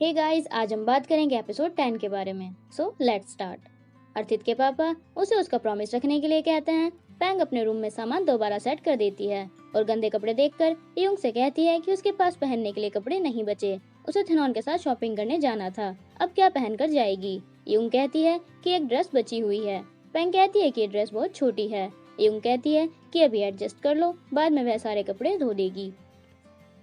Hey guys, आज हम बात करेंगे एपिसोड 10 के बारे में। So let's start. अर्थित के पापा उसे उसका प्रॉमिस रखने के लिए कहते हैं। पैंग अपने रूम में सामान दोबारा सेट कर देती है और गंदे कपड़े देखकर यूंग से कहती है कि उसके पास पहनने के लिए कपड़े नहीं बचे। उसे थेनोन के साथ शॉपिंग करने जाना था, अब क्या पहनकर जाएगी। यूंग कहती है कि एक ड्रेस बची हुई है। पैंग कहती है कि ये ड्रेस बहुत छोटी है। यूंग कहती है कि अभी एडजस्ट कर लो, बाद में वह सारे कपड़े धो देगी।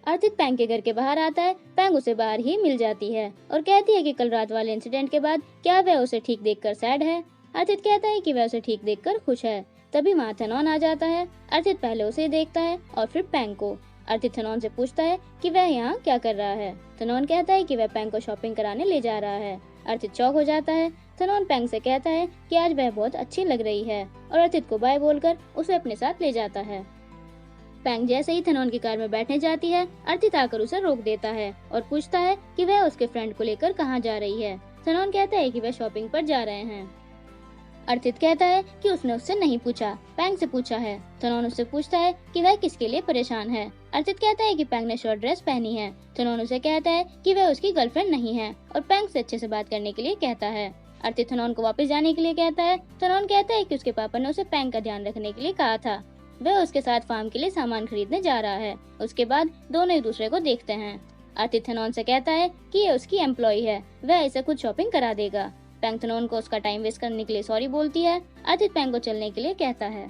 अर्थित पैंग के घर के बाहर आता है। पैंग उसे बाहर ही मिल जाती है और कहती है कि कल रात वाले इंसिडेंट के बाद क्या वह उसे ठीक देखकर सैड है। अर्थित कहता है कि वह उसे ठीक देखकर खुश है। तभी वहाँ थेनोन आ जाता है। अर्थित पहले उसे देखता है और फिर पैंग को। अर्थित थेनोन से पूछता है कि वह यहाँ क्या कर रहा है। थेनोन कहता है कि वह पैंग को शॉपिंग कराने ले जा रहा है। अर्थित चौंक हो जाता है। थेनोन पैंग से कहता है कि आज वह बहुत अच्छी लग रही है और अर्थित को बाय बोलकर उसे अपने साथ ले जाता है। पैंग जैसे ही थेनोन की कार में बैठने जाती है, अर्थित आकर उसे रोक देता है और पूछता है कि वह उसके फ्रेंड को लेकर कहाँ जा रही है। थेनोन कहता है कि वह शॉपिंग पर जा रहे हैं। अर्थित कहता है कि उसने उससे नहीं पूछा, पैंग से पूछा है। थेनोन उससे पूछता है कि वह किसके लिए परेशान है। अर्थित कहता है कि पैंग ने शॉर्ट ड्रेस पहनी है। थेनोन उसे कहता है कि वह उसकी गर्लफ्रेंड नहीं है और पैंग से अच्छे से बात करने के लिए कहता है। अर्थित थेनोन को वापस जाने के लिए कहता है। थेनोन कहता है कि उसके पापा ने उसे पैंग का ध्यान रखने के लिए कहा था। वह उसके साथ फार्म के लिए सामान खरीदने जा रहा है। उसके बाद दोनों एक दूसरे को देखते हैं। अर्थित थेनोन से कहता है कि ये उसकी एम्प्लॉय है, वह इसे खुद शॉपिंग करा देगा। पैंग थेनोन को उसका टाइम वेस्ट करने के लिए सॉरी बोलती है। अर्थित पैंग को चलने के लिए कहता है।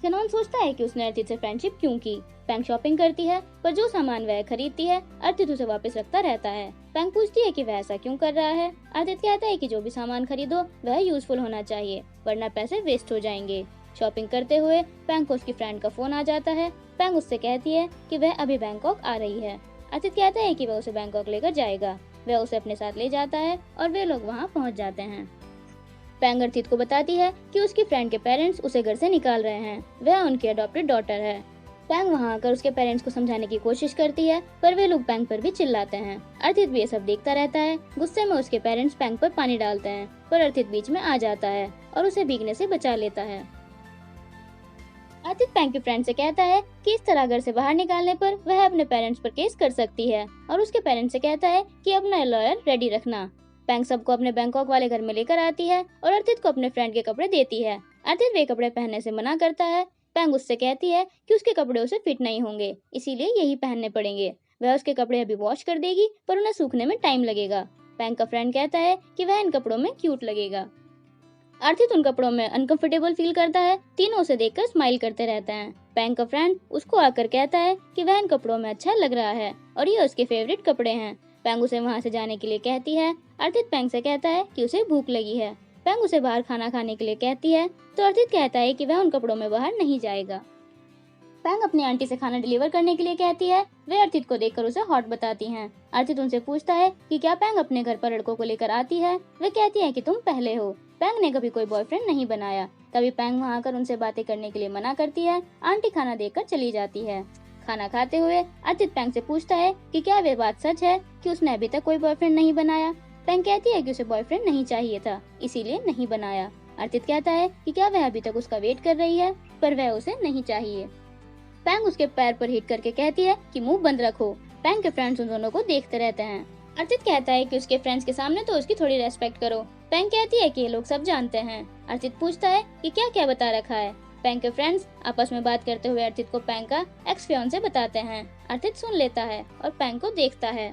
थेनोन सोचता है कि उसने अर्थित से फ्रेंडशिप क्यों की। पैंग शॉपिंग करती है, पर जो सामान वह खरीदती है अर्थित उसे वापस रखता रहता है। पैंग पूछती है कि वह ऐसा क्यों कर रहा है। अर्थित कहता है कि जो भी सामान खरीदो वह यूजफुल होना चाहिए, वरना पैसे वेस्ट हो जाएंगे। शॉपिंग करते हुए पैंग को उसकी फ्रेंड का फोन आ जाता है। पैंग उससे कहती है कि वह अभी बैंकॉक आ रही है। अर्थित कहता है कि वह उसे बैंकॉक लेकर जाएगा। वह उसे अपने साथ ले जाता है और वे लोग वहां पहुंच जाते हैं। पैंग अर्थित को बताती है कि उसकी फ्रेंड के पेरेंट्स उसे घर से निकाल रहे हैं, वह उनकी अडॉप्टेड डॉटर है। पैंग वहां आकर उसके पेरेंट्स को समझाने की कोशिश करती है, पर वे लोग पैंग पर भी चिल्लाते हैं। अर्थित भी ये सब देखता रहता है। गुस्से में उसके पेरेंट्स पैंग पर पानी डालते हैं, पर अर्थित बीच में आ जाता है और उसे भीगने से बचा लेता है। अर्थित पैंग के फ्रेंड से कहता है कि इस तरह घर से बाहर निकालने पर वह अपने पेरेंट्स पर केस कर सकती है और उसके पेरेंट्स से कहता है कि अपना लॉयर रेडी रखना। पैंग सबको अपने बैंकॉक वाले घर में लेकर आती है और अर्थित को अपने फ्रेंड के कपड़े देती है। अर्थित वे कपड़े पहनने से मना करता है। पैंग उससे कहती है कि उसके कपड़े उसे फिट नहीं होंगे, इसीलिए यही पहनने पड़ेंगे। वह उसके कपड़े अभी वॉश कर देगी, पर उन्हें सूखने में टाइम लगेगा। पैंग का फ्रेंड कहता है कि वह इन कपड़ों में क्यूट लगेगा। अर्थित उन कपड़ों में अनकंफर्टेबल फील करता है। तीनों उसे देखकर स्माइल करते रहते हैं। पैंग का फ्रेंड उसको आकर कहता है कि वह इन कपड़ों में अच्छा लग रहा है और ये उसके फेवरेट कपड़े हैं। पैंग उसे वहां से जाने के लिए कहती है। अर्थित पैंग से कहता है कि उसे भूख लगी है। पैंग उसे बाहर खाना खाने के लिए कहती है, तो अर्थित कहता है कि वह उन कपड़ों में बाहर नहीं जाएगा। पैंग अपनी आंटी से खाना डिलीवर करने के लिए कहती है। वे अर्थित को देखकर उसे हॉट बताती हैं। अर्थित उनसे पूछता है कि क्या पैंग अपने घर पर लड़कों को लेकर आती है। वे कहती है कि तुम पहले हो। पैंग ने कभी कोई बॉयफ्रेंड नहीं बनाया। तभी पैंग वहां आकर उनसे बातें करने के लिए मना करती है। आंटी खाना देकर चली जाती है। खाना खाते हुए अर्थित पैंग से पूछता है कि क्या वे बात सच है कि उसने अभी तक कोई बॉयफ्रेंड नहीं बनाया। पैंग कहती है कि उसे बॉयफ्रेंड नहीं चाहिए था, इसीलिए नहीं बनाया। अर्थित कहता है कि क्या वह अभी तक उसका वेट कर रही है, पर वह उसे नहीं चाहिए। पैंग उसके पैर पर हिट करके कहती है कि मुंह बंद रखो। पैंग के फ्रेंड्स उन दोनों को देखते रहते हैं। अर्थित कहता है कि उसके फ्रेंड्स के सामने तो उसकी थोड़ी रेस्पेक्ट करो। पैंग कहती है कि ये लोग सब जानते हैं। अर्थित पूछता है कि क्या क्या बता रखा है। पैंग के फ्रेंड्स आपस में बात करते हुए अर्थित को पैंग का एक्स फियांसे बताते हैं। अर्थित सुन लेता है और पैंग को देखता है।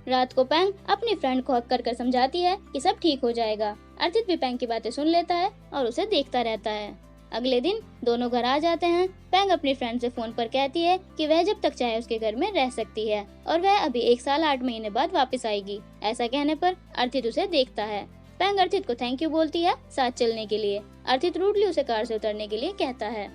रात को पैंग अपनी फ्रेंड को हक कर समझाती है कि सब ठीक हो जाएगा। अर्थित भी पैंग की बातें सुन लेता है और उसे देखता रहता है। अगले दिन दोनों घर आ जाते हैं। पैंग अपनी फ्रेंड से फोन पर कहती है कि वह जब तक चाहे उसके घर में रह सकती है और वह अभी 1 साल 8 महीने बाद वापस आएगी। ऐसा कहने पर अर्थित उसे देखता है। पैंग अर्थित को थैंक यू बोलती है साथ चलने के लिए। अर्थित रूडली उसे कार से उतरने के लिए कहता है।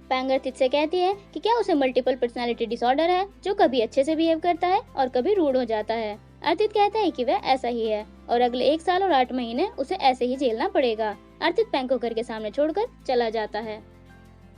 पैंग अर्थित से कहती है कि क्या उसे मल्टीपल पर्सनालिटी डिसऑर्डर है, जो कभी अच्छे से बिहेव करता है और कभी रूड हो जाता है। अर्थित कहता है कि वह ऐसा ही है और अगले 1 साल और 8 महीने उसे ऐसे ही झेलना पड़ेगा। अर्थित पैंग को घर के सामने छोड़कर चला जाता है।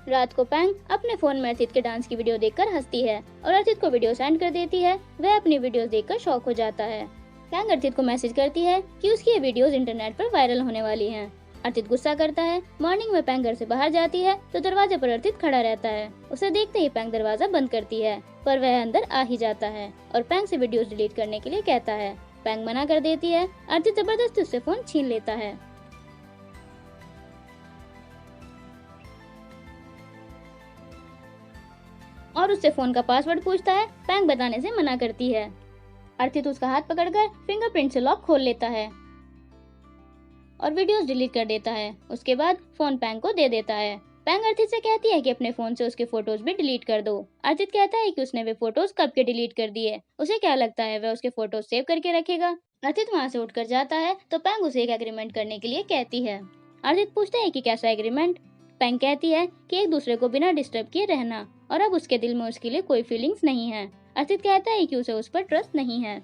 रात को पैंग अपने फोन में अर्थित के डांस की वीडियो देखकर हंसती है और अर्थित को वीडियो सेंड कर देती है। वह अपनी वीडियोस देखकर शॉक हो जाता है। पैंग अर्थित को मैसेज करती है कि उसकी ये वीडियोस इंटरनेट पर वायरल होने वाली हैं। अर्थित गुस्सा करता है। मॉर्निंग में पैंग घर से बाहर जाती है तो दरवाजे पर अर्थित खड़ा रहता है। उसे देखते ही पैंग दरवाजा बंद करती है, पर वह अंदर आ ही जाता है और पैंग से वीडियोस डिलीट करने के लिए कहता है। पैंग मना कर देती है। अर्थित जबरदस्ती उससे फोन छीन लेता है और उससे फोन का पासवर्ड पूछता है। पैंग बताने से मना करती है। अर्थित उसका हाथ पकड़कर फिंगरप्रिंट से लॉक खोल लेता है और वीडियोस डिलीट कर देता है। उसके बाद फोन पैंग को दे देता है। पैंग अर्थित से कहती है कि अपने फोन से उसके फोटोज भी डिलीट कर दो। अर्थित कहता है कि उसने वे फोटोज कब के डिलीट कर दिए। उसे क्या लगता है वह उसके फोटोज सेव करके रखेगा। अर्थित वहाँ से उठकर जाता है तो पैंग उसे एक एग्रीमेंट करने के लिए कहती है। अर्थित पूछता है कि कैसा एग्रीमेंट। पैंग कहती है कि एक दूसरे को बिना डिस्टर्ब किए रहना, और अब उसके दिल में उसके लिए कोई फीलिंग्स नहीं है। अर्थित कहता है कि उसे उस पर ट्रस्ट नहीं है।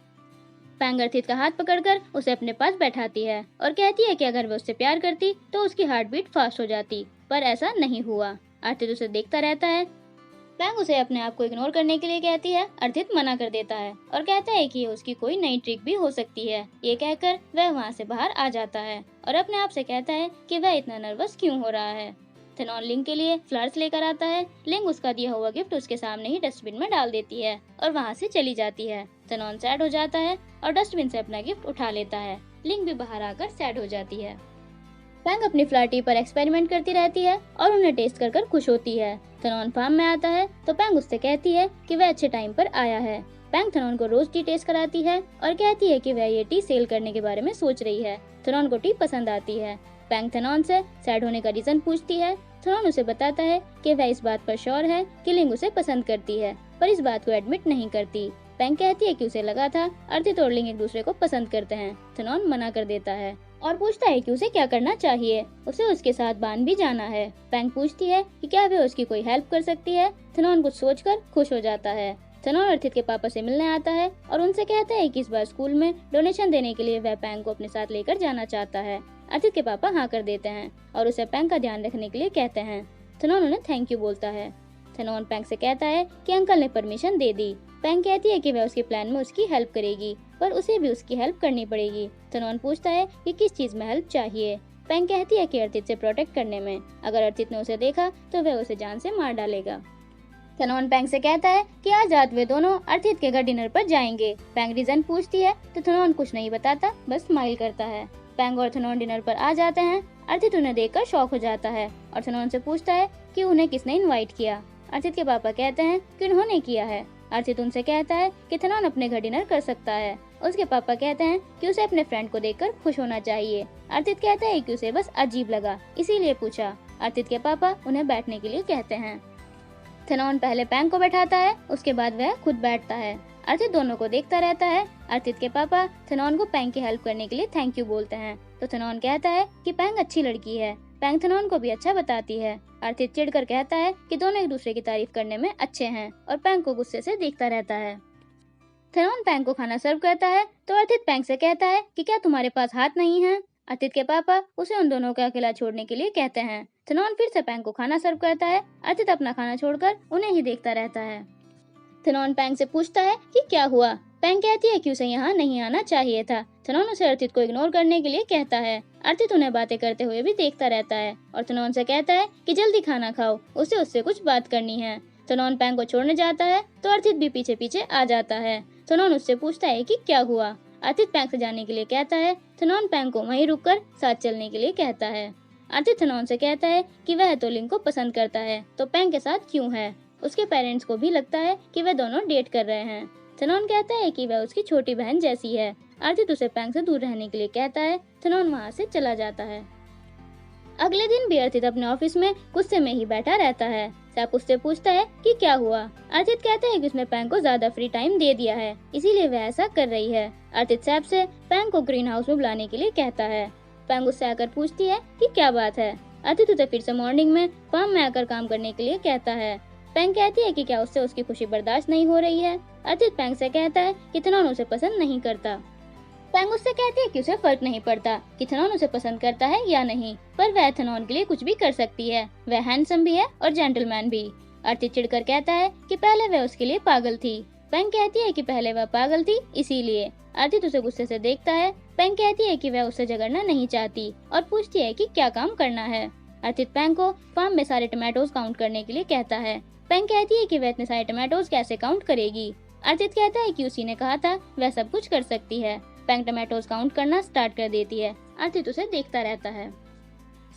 पैंग अर्थित का हाथ पकड़कर उसे अपने पास बैठाती है और कहती है कि अगर वह उससे प्यार करती तो उसकी हार्ट बीट फास्ट हो जाती, पर ऐसा नहीं हुआ। अर्थित उसे देखता रहता है। पैंग उसे अपने आप को इग्नोर करने के लिए कहती है। अर्थित मना कर देता है और कहता है कि ये उसकी कोई नई ट्रिक भी हो सकती है। ये कहकर वह वहाँ से बाहर आ जाता है और अपने आप से कहता है कि वह इतना नर्वस क्यों हो रहा है। थेनोन लिंग के लिए फ्लावर्स लेकर आता है। लिंग उसका दिया हुआ गिफ्ट उसके सामने ही डस्टबिन में डाल देती है और वहाँ से चली जाती है। थेनोन सैड हो जाता है और डस्टबिन से अपना गिफ्ट उठा लेता है। लिंग भी बाहर आकर सैड हो जाती है। पैंग अपनी फ्लर्टी पर एक्सपेरिमेंट करती रहती है और उन्हें टेस्ट कर खुश होती है। थेनोन फार्म में आता है तो पैंग उससे कहती है कि वह अच्छे टाइम पर आया है। पैंग थेनोन को रोज टी टेस्ट कराती है और कहती है कि वह ये टी सेल करने के बारे में सोच रही है। थेनोन को टी पसंद आती है। पैंग थेनोन से सैड होने का रीजन पूछती है। थेनोन उसे बताता है कि वह इस बात पर श्योर है कि लिंग उसे पसंद करती है, पर इस बात को एडमिट नहीं करती। पैंग कहती है कि उसे लगा था अर्थित और लिंग एक दूसरे को पसंद करते हैं। थेनोन मना कर देता है और पूछता है कि उसे क्या करना चाहिए। उसे उसके साथ बान भी जाना है। पैंग पूछती है कि क्या वह उसकी कोई हेल्प कर सकती है। थेनोन कुछ सोचकर खुश हो जाता है। थेनोन अर्थित के पापा से मिलने आता है और उनसे कहता है कि इस बार स्कूल में डोनेशन देने के लिए वह पैंग को अपने साथ लेकर जाना चाहता है। अर्थित के पापा हाँ कर देते हैं और उसे पैंग का ध्यान रखने के लिए कहते हैं। थेनोन उन्हें थैंक यू बोलता है। थेनोन पैंग से कहता है कि अंकल ने परमिशन दे दी। पैंग कहती है कि वह उसके प्लान में उसकी हेल्प करेगी, पर उसे भी उसकी हेल्प करनी पड़ेगी। थेनोन पूछता है कि किस चीज में हेल्प चाहिए। पैंग कहती है कि अर्थित से प्रोटेक्ट करने में। अगर अर्थित ने उसे देखा तो वह उसे जान से मार डालेगा। थेनोन पैंग से कहता है कि आज रात वे दोनों अर्थित के घर डिनर पर जाएंगे। पैंग रीजन पूछती है तो थेनोन कुछ नहीं बताता, बस स्माइल करता है। पैंग और थेनोन डिनर पर आ जाते हैं। अर्थित उन्हें देखकर शॉक हो जाता है और थेनोन से पूछता है कि उन्हें किसने इनवाइट किया। अर्थित के पापा कहते हैं कि उन्होंने किया है। अर्थित उनसे कहता है कि थेनोन अपने घर डिनर कर सकता है। उसके पापा कहते हैं कि उसे अपने फ्रेंड को देखकर खुश होना चाहिए। अर्थित कहता है कि उसे बस अजीब लगा, इसीलिए पूछा। अर्थित के पापा उन्हें बैठने के लिए कहते हैं। थेनोन पहले पैंग को बैठाता है, उसके बाद वह खुद बैठता है। अर्थित दोनों को देखता रहता है। अर्थित के पापा थेनोन को पैंग की हेल्प करने के लिए थैंक यू बोलते हैं तो थेनोन कहता है कि पैंग अच्छी लड़की है। पैंग थेनोन को भी अच्छा बताती है। अर्थित चिढ़कर कहता है कि दोनों एक दूसरे की तारीफ करने में अच्छे हैं और पैंग को गुस्से से देखता रहता है। थेनोन पैंग को खाना सर्व करता है तो अर्थित पैंग से कहता है कि क्या तुम्हारे पास हाथ नहीं है। अर्थित के पापा उसे उन दोनों को अकेला छोड़ने के लिए कहते हैं। थेनोन फिर से पैंग को खाना सर्व करता है। अर्थित अपना खाना छोड़कर उन्हें ही देखता रहता है। थेनोन पैंग से पूछता है कि क्या हुआ। पैंग कहती है कि उसे यहाँ नहीं आना चाहिए था। थेनोन उसे अर्थित को इग्नोर करने के लिए कहता है। अर्थित उन्हें बातें करते हुए भी देखता रहता है और थेनोन से कहता है कि जल्दी खाना खाओ, उसे उससे कुछ बात करनी है। थेनोन पैंग को छोड़ने जाता है तो अर्थित भी पीछे पीछे आ जाता है। थेनोन उससे पूछता है कि क्या हुआ। अर्थित पैंग से जाने के लिए कहता है। थेनोन पैंग को वहीं रुककर साथ चलने के लिए कहता है। अर्थित थेनोन से कहता है कि वह तो लिंग को पसंद करता है तो पैंग के साथ क्यों है। उसके पेरेंट्स को भी लगता है कि वे दोनों डेट कर रहे हैं। थेनोन कहता है कि वह उसकी छोटी बहन जैसी है। अर्थित उसे पैंग से दूर रहने के लिए कहता है। थेनोन वहाँ से चला जाता है। अगले दिन भी अर्थित अपने ऑफिस में गुस्से में ही बैठा रहता है। सैप उससे पूछता है कि क्या हुआ। अर्थित कहता है कि उसने पैंग को ज्यादा फ्री टाइम दे दिया है, इसीलिए वह ऐसा कर रही है। अर्थित सैप से पैंग को ग्रीन हाउस में बुलाने के लिए कहता है। पैंग उससे आकर पूछती है कि क्या बात है। अर्थित उसे फिर से मॉर्निंग में फार्म में आकर काम करने के लिए कहता है। पैंग कहती है कि क्या उससे उसकी खुशी बर्दाश्त नहीं हो रही है। अर्थित पैंग से कहता है कि थेनोन उसे पसंद नहीं करता। पैंग उससे कहती है कि उसे फर्क नहीं पड़ता कि थेनोन उसे पसंद करता है या नहीं, पर वह थेनोन के लिए कुछ भी कर सकती है। वह हैंडसम भी है और जेंटलमैन भी। अर्थित चिढ़कर कहता है कि पहले वह उसके लिए पागल थी। पैंग कहती है कि पहले वह पागल थी इसीलिए। अर्थित उसे गुस्से से देखता है पेंग कहती है कि वह उससे झगड़ना नहीं चाहती और पूछती है कि क्या काम करना है। अर्थित पेंग को फार्म में सारे टमाटोज काउंट करने के लिए कहता है। पेंग कहती है कि वह इतने सारे टमाटोज कैसे काउंट करेगी। अर्थित कहता है कि उसी ने कहा था वह सब कुछ कर सकती है। पेंग टमाटोज काउंट करना स्टार्ट कर देती है। अर्थित उसे देखता रहता है।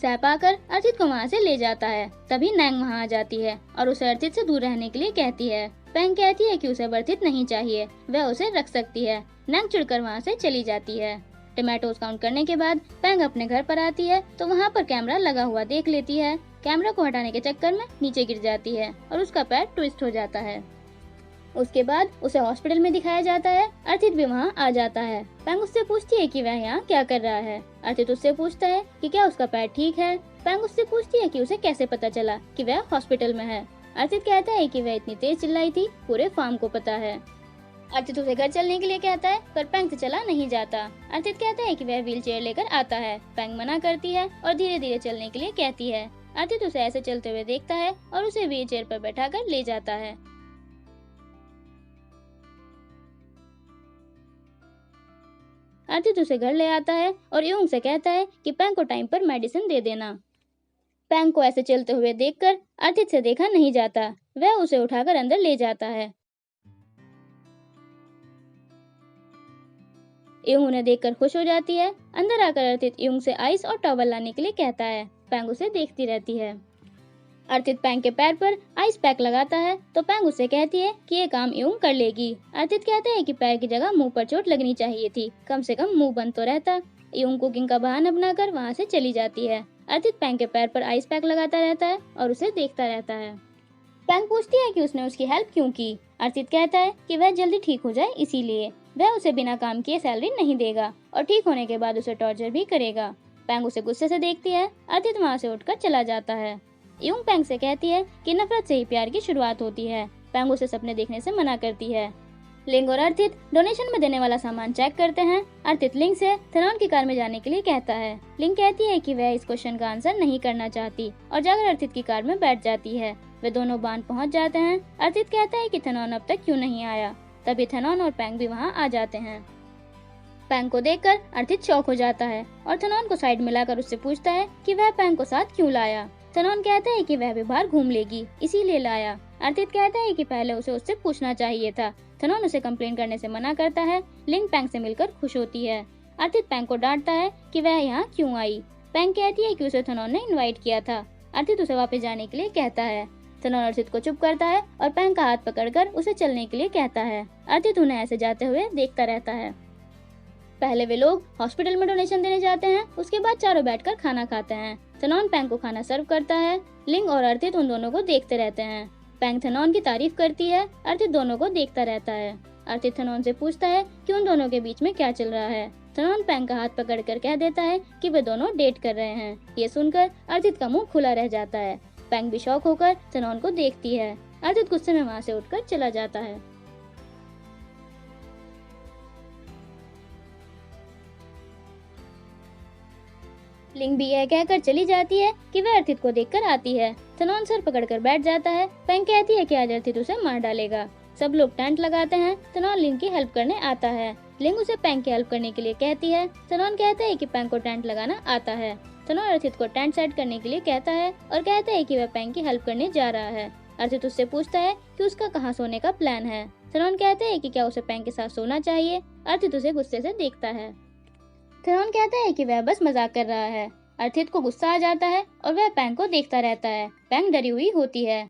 सैप आकर अर्थित को वहाँ से ले जाता है। तभी नैंग वहाँ आ जाती है और उसे अर्थित से दूर रहने के लिए कहती है। पेंग कहती है कि उसे अर्थित नहीं चाहिए, वह उसे रख सकती है। नैंग चिढ़कर वहाँ से चली जाती है। टमाटोज काउंट करने के बाद पेंग अपने घर पर आती है तो वहाँ पर कैमरा लगा हुआ देख लेती है। कैमरा को हटाने के चक्कर में नीचे गिर जाती है और उसका पैर ट्विस्ट हो जाता है। उसके बाद उसे हॉस्पिटल में दिखाया जाता है। अर्थित भी वहाँ आ जाता है। पेंग उससे पूछती है कि वह यहाँ क्या कर रहा है। अर्थित उससे पूछता है कि क्या उसका पैर ठीक है। पेंग उससे पूछती है कि उसे कैसे पता चला कि वह हॉस्पिटल में है। अर्थित कहता है कि वह इतनी तेज चिल्लाई थी पूरे फार्म को पता है। अर्थित उसे घर चलने के लिए कहता है पर पेंग से चला नहीं जाता। अर्थित कहता है कि वह व्हील चेयर लेकर आता है। पेंग मना करती है और धीरे धीरे चलने के लिए कहती है। अर्थित उसे ऐसे चलते हुए देखता है और उसे व्हील चेयर पर बैठाकर ले जाता है। अर्थित उसे घर ले आता है और यूंग से कहता है कि पेंग को टाइम पर मेडिसिन दे देना। पेंग को ऐसे चलते हुए देखकर अर्थित से देखा नहीं जाता। वह उसे उठाकर अंदर ले जाता है। यूंग उन्हें देखकर खुश हो जाती है। अंदर आकर अर्थित यूंग से आइस और टॉवल लाने के लिए कहता है। पेंग उसे देखती रहती है। अर्थित पेंग के पैर पर आइस पैक लगाता है तो पेंग उससे कहती है कि ये काम यूंग कर लेगी। अर्थित कहता है कि पैर की जगह मुंह पर चोट लगनी चाहिए थी, कम से कम मुंह बंद तो रहता। यूंग कुकिंग का बहाना बनाकर वहाँ से चली जाती है। अर्थित पेंग के पैर पर आइस पैक लगाता रहता है और उसे देखता रहता है। पेंग पूछती है कि उसने उसकी हेल्प क्यों की। अर्थित कहता है कि वह जल्दी ठीक हो जाए इसीलिए। वह उसे बिना काम किए सैलरी नहीं देगा और ठीक होने के बाद उसे टॉर्चर भी करेगा। पेंग उसे गुस्से से देखती है। अर्थित वहाँ से उठकर चला जाता है। यूंग पेंग से कहती है कि नफरत से ही प्यार की शुरुआत होती है। पेंग उसे सपने देखने से मना करती है। लिंग और अर्थित डोनेशन में देने वाला सामान चेक करते हैं। अर्थित लिंग से थेनॉन की कार में जाने के लिए कहता है। लिंग कहती है कि वह इस क्वेश्चन का आंसर नहीं करना चाहती और जाकर अर्थित की कार में बैठ जाती है। वे दोनों बांध पहुंच जाते हैं। अर्थित कहता है कि थेनॉन अब तक क्यों नहीं आया। तभी थेनॉन और पेंग भी वहां आ जाते हैं। पेंग को देखकर अर्थित शॉक हो जाता है और थेनॉन को साइड में लाकर उससे पूछता है कि वह पेंग को साथ क्यों लाया। थेनॉन कहता है कि वह भी बाहर घूम लेगी इसीलिए लाया। अर्थित कहता है कि पहले उसे उससे पूछना चाहिए था। थेनॉन उसे कंप्लेन करने से मना करता है। लिंग पेंग से मिलकर खुश होती है। अर्थित पेंग को डांटता है कि वह यहाँ क्यों आई। पेंग कहती है कि उसे थेनॉन ने इनवाइट किया था। अर्थित उसे वापस जाने के लिए कहता है। थेनॉन अर्थित को चुप करता है और पेंग का हाथ पकड़कर उसे चलने के लिए कहता है। अर्थित उन्हें ऐसे जाते हुए देखता रहता है। पहले वे लोग हॉस्पिटल में डोनेशन देने जाते हैं। उसके बाद चारों बैठकर खाना खाते हैं। थेनॉन पेंग को खाना सर्व करता है। लिंग और अर्थित उन दोनों को देखते रहते हैं। पेंग थेनॉन की तारीफ करती है। अर्थित दोनों को देखता रहता है। अर्थित थेनॉन से पूछता है कि उन दोनों के बीच में क्या चल रहा है। थेनॉन पेंग का हाथ पकड़कर कह देता है कि वे दोनों डेट कर रहे हैं। ये सुनकर अर्थित का मुंह खुला रह जाता है। पेंग भी शॉक होकर थेनॉन को देखती है। अर्थित गुस्से में वहाँ से उठकर चला जाता है। लिंग भी यह कहकर चली जाती है कि वह अर्थित को देखकर आती है। थेनॉन सर पकड़कर बैठ जाता है। पेंग कहती है कि आज अर्थित उसे मार डालेगा। सब लोग टेंट लगाते हैं। थेनॉन लिंग की हेल्प करने आता है। लिंग उसे पेंग की हेल्प करने के लिए कहती है। थेनॉन कहता है कि पेंग को टेंट लगाना आता है। थेनॉन अर्थित को टेंट सेट करने के लिए कहता है और कहता है कि वह पेंग की हेल्प करने जा रहा है। अर्थित उससे पूछता है कि उसका कहाँ सोने का प्लान है। थेनॉन कहता है कि क्या उसे पेंग के साथ सोना चाहिए। अर्थित उसे गुस्से से देखता है। थेनॉन कहता है कि वह बस मजाक कर रहा है। अर्थित को गुस्सा आ जाता है और वह पेंग को देखता रहता है। पेंग डरी हुई होती है।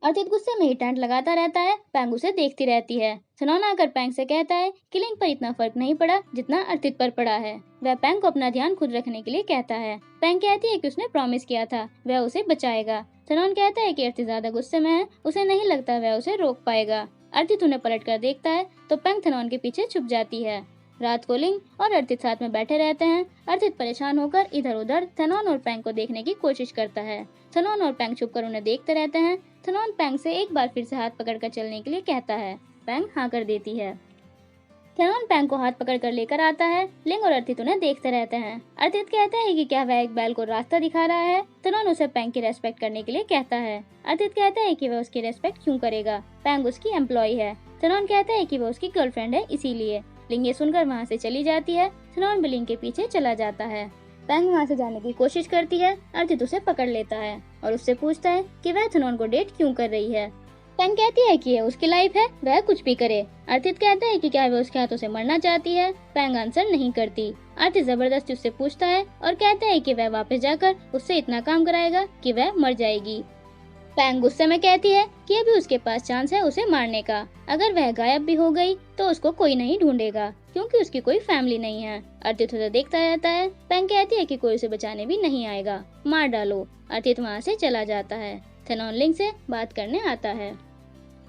अर्थित गुस्से में ही टेंट लगाता रहता है। पेंग उसे देखती रहती है। थेनॉन आकर पेंग से कहता है कि लिंग पर इतना फर्क नहीं पड़ा जितना अर्थित पर पड़ा है। वह पेंग को अपना ध्यान खुद रखने के लिए कहता है। पेंग कहती है कि उसने प्रॉमिस किया था वह उसे बचाएगा। थेनॉन कहता है कि अर्थित ज्यादा गुस्से में है, उसे नहीं लगता वह उसे रोक पाएगा। अर्थित उन्हें पलट कर देखता है तो पेंग थेनॉन के पीछे छुप जाती है। रात को लिंग और अर्थित साथ में बैठे रहते हैं। अर्थित परेशान होकर इधर उधर थेनॉन और पेंग को देखने की कोशिश करता है। थेनॉन और पेंग छुपकर उन्हें देखते रहते हैं। थेनॉन पेंग से एक बार फिर से हाथ पकड़कर चलने के लिए कहता है। पेंग हाँ कर देती है। थेनॉन पेंग को हाथ पकड़कर लेकर आता है। लिंग और अर्थित उन्हें देखते रहते हैं। अर्थित कहता है कि क्या वह एक बैल को रास्ता दिखा रहा है। थेनॉन उसे पेंग की रेस्पेक्ट करने के लिए कहता है। अर्थित कहता है कि वह उसकी रेस्पेक्ट क्यों करेगा, पेंग उसकी एम्प्लॉय है। थेनॉन कहता है कि वह उसकी गर्लफ्रेंड है इसीलिए। लिंग ये सुनकर वहाँ से चली जाती है। थेनोन भी लिंग के पीछे चला जाता है। पैंग वहाँ से जाने की कोशिश करती है। अर्थित उसे पकड़ लेता है और उससे पूछता है कि वह थेनोन को डेट क्यों कर रही है। पैंग कहती है कि यह उसकी लाइफ है, वह कुछ भी करे। अर्थित कहता है कि क्या वह उसके हाथों से मरना चाहती है। पैंग आंसर नहीं करती। अर्थित जबरदस्ती उससे पूछता है और कहता है कि वह वापस जाकर उससे इतना काम कराएगा कि वह मर जाएगी। पैंग गुस्से में कहती है कि अभी उसके पास चांस है उसे मारने का। अगर वह गायब भी हो गई तो उसको कोई नहीं ढूंढेगा क्योंकि उसकी कोई फैमिली नहीं है। अर्थित उसे देखता रहता है। पैंग कहती है कि कोई उसे बचाने भी नहीं आएगा, मार डालो। अर्थित वहाँ से चला जाता है। थेनोन लिंग से बात करने आता है।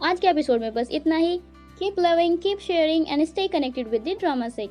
आज के एपिसोड में बस इतना ही। Keep loving, keep sharing and stay connected with the drama sec.